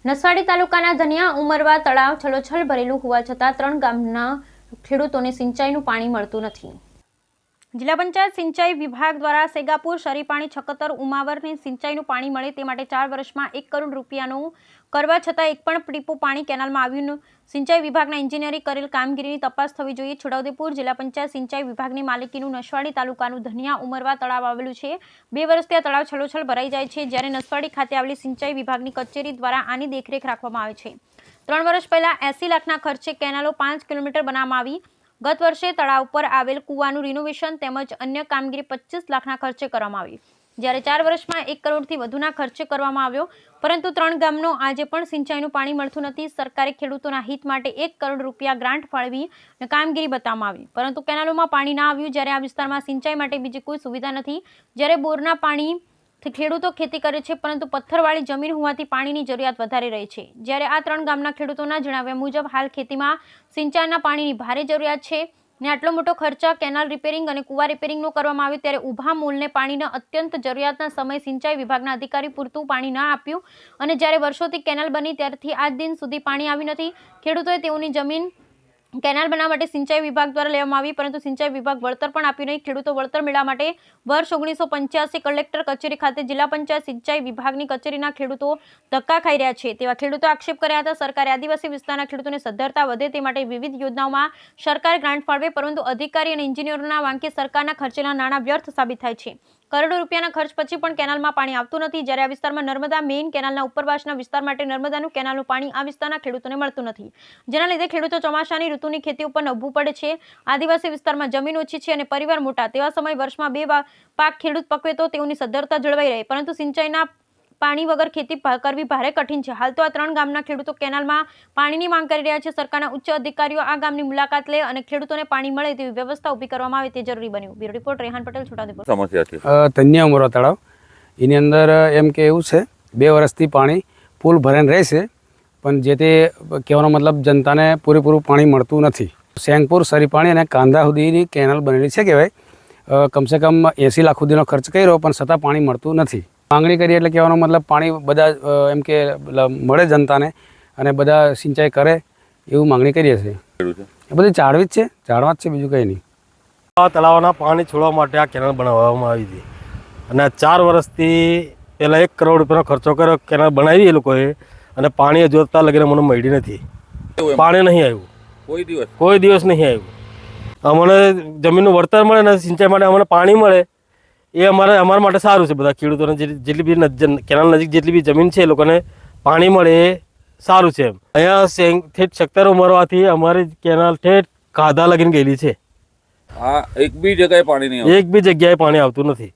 નસવાડી તાલુકાના ધનિયા ઉમરવા તળાવ છલોછલ ભરેલું હોવા છતાં 3 ગામના ખેડૂતોને સિંચાઈનું પાણી મળતું નથી। જિલ્લા પંચાયત સિંચાઈ વિભાગ દ્વારા સેગાપુર, શરીપાણી, છકતર, ઉમાવરને સિંચાઈનું પાણી મળે તે માટે 4 વર્ષમાં 1 કરોડ રૂપિયાનું કરવા છતાં એક પણ ટીપું પાણી કેનાલમાં આવ્યું ન। સિંચાઈ વિભાગના એન્જિનિયરે કરેલ કામગીરીની તપાસ થવી જોઈએ। છોટાઉદેપુર જિલ્લા પંચાયત સિંચાઈ વિભાગની માલિકીનું નસવાડી તાલુકાનું ધનિયા ઉમરવા તળાવ આવેલું છે। 2 વર્ષથી આ તળાવ છલોછલ ભરાઈ જાય છે, જ્યારે નસવાડી ખાતે આવેલી સિંચાઈ વિભાગની કચેરી દ્વારા આની દેખરેખ રાખવામાં આવે છે। 3 વર્ષ પહેલા 80 લાખના ખર્ચે કેનાલો 5 કિલોમીટર બનાવવામાં આવી। ગત વર્ષે તળાવ પર આવેલ કૂવાનું રિનોવેશન તેમજ અન્ય કામગીરી 25 લાખના ખર્ચે કરવામાં આવી, જ્યારે 4 વર્ષમાં 1 કરોડથી વધુના ખર્ચે કરવામાં આવ્યો, પરંતુ 3 ગામનો આજે પણ સિંચાઈનું પાણી મળતું નથી। સરકારે ખેડૂતોના હિત માટે 1 કરોડ રૂપિયા ગ્રાન્ટ ફાળવી અને કામગીરી બતાવવામાં આવી, પરંતુ કેનાલોમાં પાણી ના આવ્યું। જ્યારે આ વિસ્તારમાં સિંચાઈ માટે બીજી કોઈ સુવિધા નથી, જ્યારે બોરના પાણી ખેડૂતો ખેતી કરે છે, પરંતુ પથ્થરવાળી જમીન હોવાથી પાણીની જરૂરિયાત વધારે રહે છે। જ્યારે આ 3 ગામના ખેડૂતોના જણાવ્યા મુજબ હાલ ખેતીમાં સિંચાઈના પાણીની ભારે જરૂરિયાત છે ને આટલો મોટો ખર્ચ કેનાલ રિપેરિંગ અને કુવા રિપેરિંગનો કરવામાં આવે, ત્યારે ઊભા મૂલને પાણીના અત્યંત જરૂરિયાતના સમય સિંચાઈ વિભાગના અધિકારી પૂરતું પાણી ના આપ્યું અને જ્યારે વર્ષોથી કેનાલ બની ત્યારથી આજ દિન સુધી પાણી આવ્યું નથી। ખેડૂતોએ તેઓની જમીન કેનાલ બનાવવા માટે સિંચાઈ વિભાગ દ્વારા લેવામાં આવી, પરંતુ સિંચાઈ વિભાગ વળતર પણ આપ્યું નહીં। ખેડૂતો વળતર મેળવવા માટે વર્ષ 1985 કલેક્ટર કચેરી ખાતે જિલ્લા પંચાયત સિંચાઈ વિભાગની કચેરીના ખેડૂતો ધક્કા ખાઈ રહ્યા છે તેવા ખેડૂતો આક્ષેપ કર્યા હતા। સરકારે આદિવાસી વિસ્તારના ખેડૂતોને સદ્ધરતા વધે તે માટે વિવિધ યોજનાઓમાં સરકારે ગ્રાન્ટ ફાળવે, પરંતુ અધિકારી અને એન્જિનિયરોના વાંકે સરકારના ખર્ચેલા નાણાં વ્યર્થ સાબિત થાય છે। કરોડો રૂપિયાના ખર્ચ પછી પણ કેનાલમાં પાણી આવતું નથી, જ્યારે આ વિસ્તારમાં નર્મદા મેઇન કેનાલના ઉપરવાસના વિસ્તાર માટે નર્મદાનું કેનાલનું પાણી આ વિસ્તારના ખેડૂતોને મળતું નથી, જેના લીધે ખેડૂતો ચોમાસાની ઋતુની ખેતી ઉપર નભવું પડે છે। આદિવાસી વિસ્તારમાં જમીન ઓછી છે અને પરિવાર મોટા, તેવા સમય વર્ષમાં 2 પાક ખેડૂત પકવે તો તેઓની સદ્ધરતા જળવાઈ રહે, પરંતુ સિંચાઈના પાણી વગર ખેતી કરવી ભારે કઠિન છે। હાલ તો આ 3 ગામના ખેડૂતો કેનાલમાં પાણીની માંગ કરી રહ્યા છે। સરકારના ઉચ્ચ અધિકારીઓ આ ગામની મુલાકાત લે અને ખેડૂતોને પાણી મળે તેવી વ્યવસ્થા ઊભી કરવામાં આવે તે જરૂરી બન્યું। Bureau report Rehan Patel, Chhota Udepur. સમસ્યા છે ધનિયા ઉમરવા તળાવ એની અંદર એમ કે એવું છે 2 વર્ષથી પાણી ફૂલ ભરાઈને રહેશે, પણ જે તે કહેવાનો મતલબ જનતાને પૂરેપૂરું પાણી મળતું નથી। સેંગપુર, સરીપાણી અને કાંદા સુધીની કેનાલ બનેલી છે કહેવાય, કમસે કમ 80 લાખ સુધીનો ખર્ચ કર્યો, પણ છતાં પાણી મળતું નથી। માંગણી કરી એટલે કહેવાનો મતલબ પાણી બધા એમ કે મળે જનતાને અને બધા સિંચાઈ કરે એવું માંગણી કરીએ છીએ। એ બધી ઝાડવી જ છે, ઝાડવા જ છે, બીજું કંઈ નહીં। આ તળાવના પાણી છોડવા માટે આ કેનાલ બનાવવામાં આવી હતી અને 4 વર્ષથી પહેલાં 1 કરોડ રૂપિયાનો ખર્ચો કર્યો, કેનાલ બનાવી એ લોકોએ, અને પાણી જોતા લગીને મને મળી નથી। પાણી નહીં આવ્યું, કોઈ દિવસ નહીં આવ્યું। અમને જમીનનું વળતર મળે ને સિંચાઈ માટે અમને પાણી મળે એ અમારા માટે સારું છે। બધા ખેડૂતોને જેટલી બી કેનાલ નજીક જેટલી બી જમીન છે એ લોકોને પાણી મળે એ સારું છે। અહીંયા ઠેઠ છકતર ઉમરવાથી અમારી કેનાલ ઠેઠ કાંધા લગીને ગયેલી છે। એક બી જગ્યાએ પાણી નહીં આવતું, એક બી જગ્યાએ પાણી આવતું નથી।